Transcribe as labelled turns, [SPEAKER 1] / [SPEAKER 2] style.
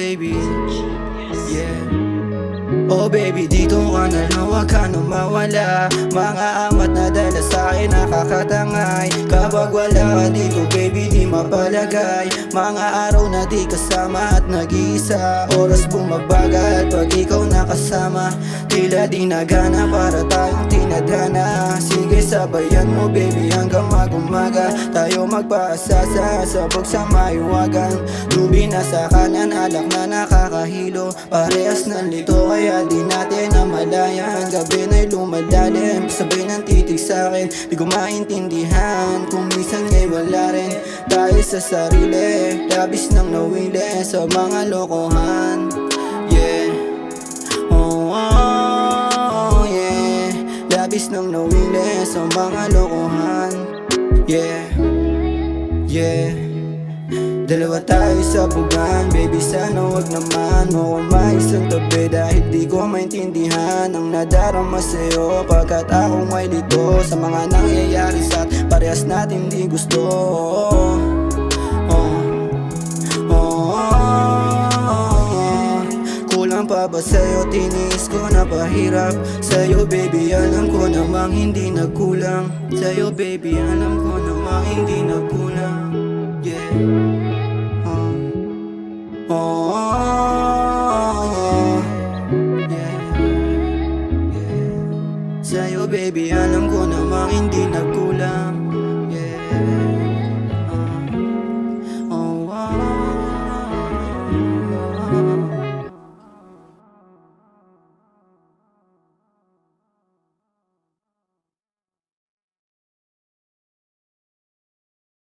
[SPEAKER 1] baby. Yeah. Oh baby, dito ka na lang, huwag ka na mawala. Mga amat na dala sa'kin nakakatangay. Kapag wala ka dito baby, di mapalagay. Mga araw na di kasama at nag-iisa. Oras bumabagal pag ikaw nakasama. Tila di nagana para tayong tinadhana. Sige sabayan mo baby hanggang mag-umaga. Tayo magpaasasa, sabog sa maiwagan. Lubi na sa kanan, alak na nakakahilo. Parehas ng lito kaya di natin namalayan. Gabi na'y lumalalim, sabay ng titig sa'kin. Di ko maintindihan kung minsan nga'y wala rin tayo sa sarili. Labis nang nawili sa mga lokohan. Yeah. Oh, oh, yeah. Labis nang nawili sa mga lokohan. Yeah. Yeah. Dalawa tayo sa bugan, baby sana wag naman mo kumaisang tabi. Dahil di ko maintindihan ang nadarama sa'yo. Pagkat ako may lito sa mga nangyayari sa't parehas natin di gusto. Kulang pa ba sa'yo, tiniis ko na pahirap. Sa'yo baby alam ko namang hindi nagkulang. Sa'yo baby alam ko namang hindi nagkulang. Yeah. Oh, yeah, yeah. Sa'yo baby alam ko namang hindi na